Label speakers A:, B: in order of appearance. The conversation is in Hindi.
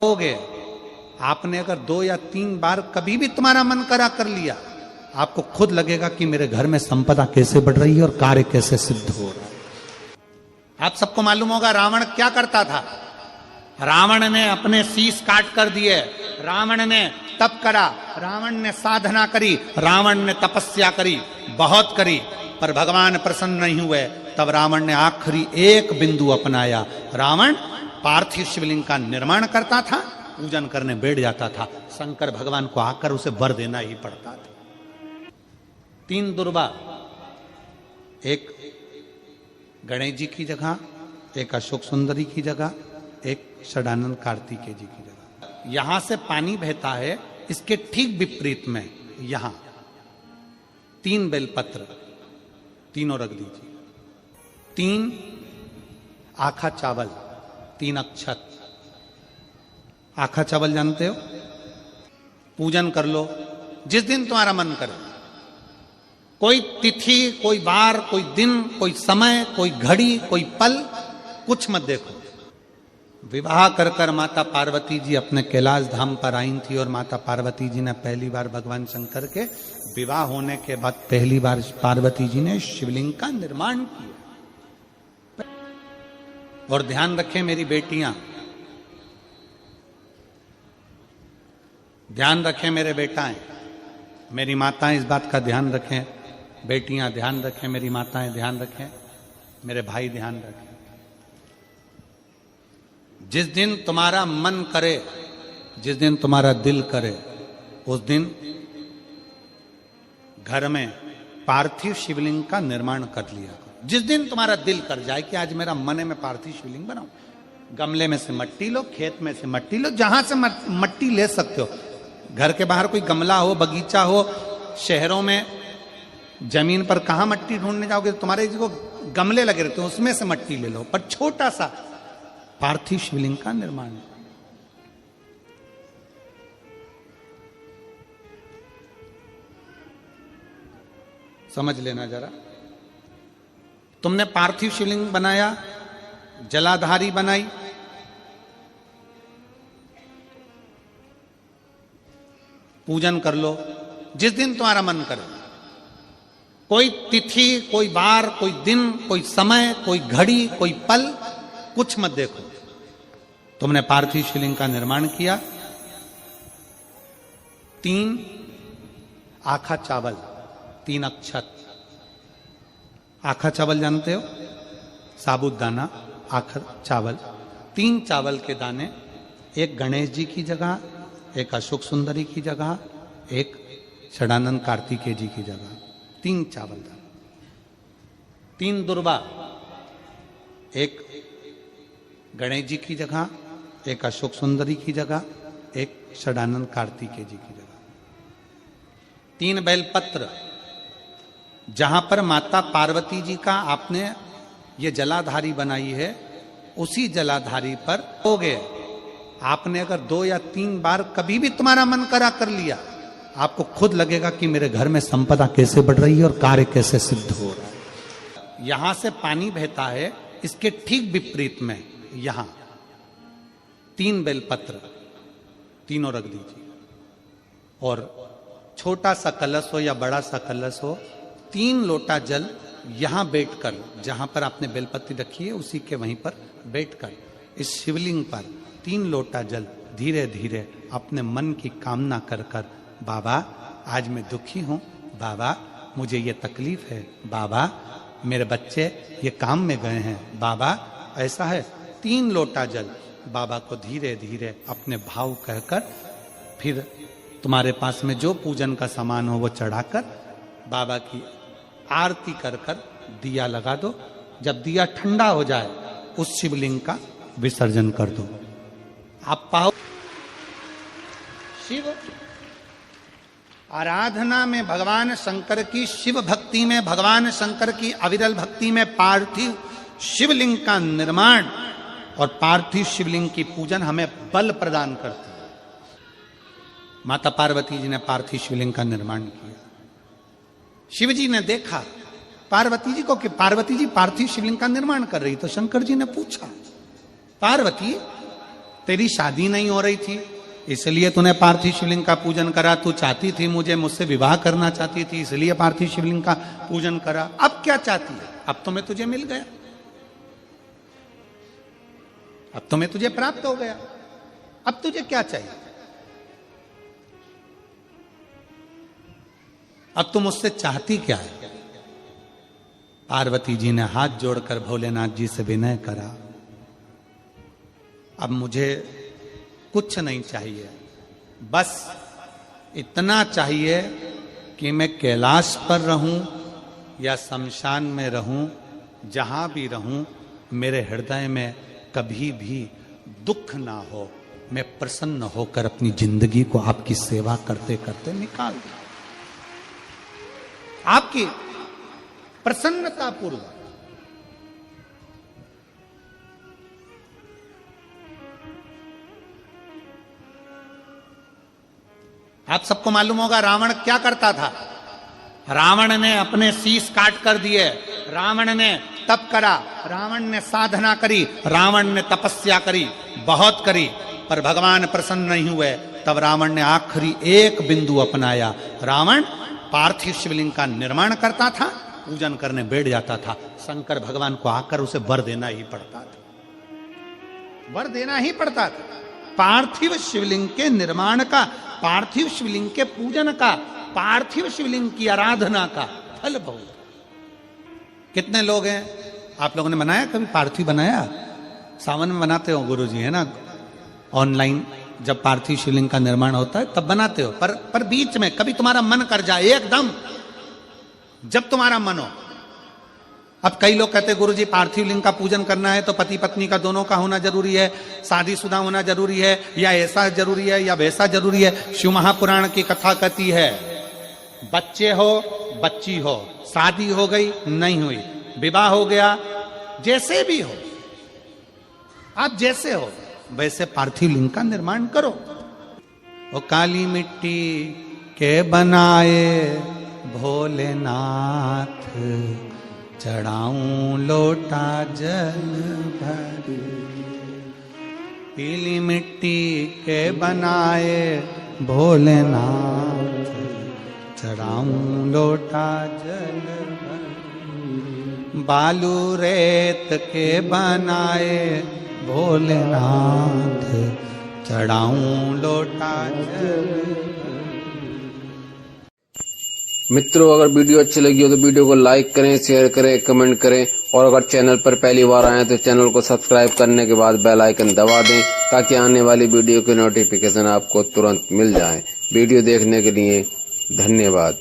A: होगे। आपने अगर 2 या 3 बार कभी भी तुम्हारा मन करा कर लिया, आपको खुद लगेगा कि मेरे घर में संपदा कैसे बढ़ रही है और कार्य कैसे सिद्ध हो रहा है। आप सबको मालूम होगा रावण क्या करता था। रावण ने अपने शीश काट कर दिए, रावण ने तप करा, रावण ने साधना करी, रावण ने तपस्या करी, बहुत करी, पर भगवान प्रसन्न नहीं हुए। तब रावण ने आखिरी एक बिंदु अपनाया। रावण पार्थिव शिवलिंग का निर्माण करता था, पूजन करने बैठ जाता था। शंकर भगवान को आकर उसे वर देना ही पड़ता था। 3 दुर्वा, एक गणेश जी की जगह, एक अशोक सुंदरी की जगह, एक षडानंद कार्तिकेय जी की जगह। यहां से पानी बहता है, इसके ठीक विपरीत में यहां 3 बेलपत्र, तीनों रख दीजिए। 3 आखा चावल, 3 अक्षत। आखा चावल जानते हो? पूजन कर लो जिस दिन तुम्हारा मन करे। कोई तिथि, कोई बार, कोई दिन, कोई समय, कोई घड़ी, कोई पल, कुछ मत देखो। विवाह कर कर माता पार्वती जी अपने कैलाश धाम पर आई थी और माता पार्वती जी ने पहली बार भगवान शंकर के विवाह होने के बाद पहली बार पार्वती जी ने शिवलिंग का निर्माण किया। और ध्यान रखें मेरी बेटियां, ध्यान रखें मेरे बेटाएं, मेरी माताएं इस बात का ध्यान रखें, बेटियां ध्यान रखें, मेरी माताएं ध्यान रखें, मेरे भाई ध्यान रखें। जिस दिन तुम्हारा मन करे, जिस दिन तुम्हारा दिल करे, उस दिन घर में पार्थिव शिवलिंग का निर्माण कर लिया करो। जिस दिन तुम्हारा दिल कर जाए कि आज मेरा मन है मैं पार्थिव शिवलिंग बनाऊं, गमले में से मट्टी लो, खेत में से मट्टी लो, जहां से मट्टी ले सकते हो। घर के बाहर कोई गमला हो, बगीचा हो, शहरों में जमीन पर कहां मट्टी ढूंढने जाओगे? तुम्हारे जो गमले लगे रहते हैं उसमें से मट्टी ले लो, पर छोटा सा पार्थिव शिवलिंग का निर्माण। समझ लेना जरा, तुमने पार्थिव शिवलिंग बनाया, जलाधारी बनाई, पूजन कर लो जिस दिन तुम्हारा मन करे। कोई तिथि, कोई बार, कोई दिन, कोई समय, कोई घड़ी, कोई पल, कुछ मत देखो। तुमने पार्थिव शिवलिंग का निर्माण किया। 3 आखा चावल, 3 अक्षत। आखा चावल जानते हो? साबुदाना, आखा चावल। 3 चावल के दाने, एक गणेश जी की जगह, एक अशोक सुंदरी की जगह, एक षडानंद कार्तिकेय जी की जगह। 3 चावल दाने। 3 दुर्वा, एक गणेश जी की जगह, एक अशोक सुंदरी की जगह, एक षडानंद कार्तिकेय जी की जगह। 3 बेलपत्र, जहां पर माता पार्वती जी का आपने ये जलाधारी बनाई है, उसी जलाधारी पर हो गए। आपने अगर 2 या 3 बार कभी भी तुम्हारा मन करा कर लिया, आपको खुद लगेगा कि मेरे घर में संपदा कैसे बढ़ रही है और कार्य कैसे सिद्ध हो रहा है। यहां से पानी बहता है, इसके ठीक विपरीत में यहां 3 बेलपत्र, तीनों रख दीजिए। और छोटा सा कलश हो या बड़ा सा कलश हो, 3 लोटा जल यहां बैठकर, जहां पर आपने बेलपत्ती रखी है उसी के वहीं पर बैठकर इस शिवलिंग पर 3 लोटा जल धीरे धीरे अपने मन की कामना कर कर, बाबा आज मैं दुखी हूं, बाबा मुझे ये तकलीफ है, बाबा मेरे बच्चे ये काम में गए हैं, बाबा ऐसा है। 3 लोटा जल बाबा को धीरे धीरे अपने भाव कहकर, फिर तुम्हारे पास में जो पूजन का सामान हो वो चढ़ाकर बाबा की आरती कर कर दिया लगा दो। जब दिया ठंडा हो जाए उस शिवलिंग का विसर्जन कर दो। आप पाओ शिव आराधना में भगवान शंकर की, शिव भक्ति में भगवान शंकर की अविरल भक्ति में पार्थिव शिवलिंग का निर्माण और पार्थिव शिवलिंग की पूजन हमें बल प्रदान करती है। माता पार्वती जी ने पार्थिव शिवलिंग का निर्माण किया। शिव जी ने देखा पार्वती जी को कि पार्वती जी पार्थिव शिवलिंग का निर्माण कर रही, तो शंकर जी ने पूछा, पार्वती तेरी शादी नहीं हो रही थी इसलिए तूने पार्थिव शिवलिंग का पूजन करा, तू चाहती थी मुझसे विवाह करना चाहती थी इसलिए पार्थिव शिवलिंग का पूजन करा। अब क्या चाहती है? अब तो मैं तुझे मिल गया, अब तो मैं तुझे प्राप्त हो गया, अब तुझे क्या चाहिए? अब तुम मुझसे चाहती क्या है? पार्वती जी ने हाथ जोड़कर भोलेनाथ जी से विनय करा, अब मुझे कुछ नहीं चाहिए, बस इतना चाहिए कि मैं कैलाश पर रहूं या शमशान में रहूं, जहां भी रहूं मेरे हृदय में कभी भी दुख ना हो, मैं प्रसन्न होकर अपनी जिंदगी को आपकी सेवा करते करते निकाल दूं, आपकी प्रसन्नता पूर्वक। आप सबको मालूम होगा रावण क्या करता था। रावण ने अपने शीश काट कर दिए, रावण ने तप करा, रावण ने साधना करी, रावण ने तपस्या करी, बहुत करी, पर भगवान प्रसन्न नहीं हुए। तब रावण ने आखिरी एक बिंदु अपनाया। रावण पार्थिव शिवलिंग का निर्माण करता था, पूजन करने बैठ जाता था। शंकर भगवान को आकर उसे वर देना ही पड़ता था, वर देना ही पड़ता था। पार्थिव शिवलिंग के निर्माण का, पार्थिव शिवलिंग के पूजन का, पार्थिव शिवलिंग की आराधना का फल बहुत। कितने लोग हैं आप लोगों ने बनाया, कभी पार्थिव बनाया? सावन में बनाते हो गुरुजी, है ना, ऑनलाइन जब पार्थिव शिवलिंग का निर्माण होता है तब बनाते हो, पर बीच में कभी तुम्हारा मन कर जाए, एकदम जब तुम्हारा मन हो। अब कई लोग कहते हैं गुरुजी पार्थिव लिंग का पूजन करना है तो पति पत्नी का दोनों का होना जरूरी है, शादीशुदा होना जरूरी है, या ऐसा जरूरी है या वैसा जरूरी है। शिव महापुराण की कथा कहती है बच्चे हो बच्ची हो, शादी हो गई नहीं हुई, विवाह हो गया, जैसे भी हो, आप जैसे हो वैसे पार्थिव लिंग का निर्माण करो। वो काली मिट्टी के बनाए भोलेनाथ, चढ़ाऊं लोटा जल भरी। पीली मिट्टी के बनाए भोलेनाथ, चढ़ाऊं लोटा जल भरी। बालू रेत के बनाए भोलेनाथ, चढ़ाऊं लोटा जल भरी।
B: मित्रों, अगर वीडियो अच्छी लगी हो तो वीडियो को लाइक करें, शेयर करें, कमेंट करें, और अगर चैनल पर पहली बार आए तो चैनल को सब्सक्राइब करने के बाद बेल आइकन दबा दें ताकि आने वाली वीडियो की नोटिफिकेशन आपको तुरंत मिल जाए। वीडियो देखने के लिए धन्यवाद।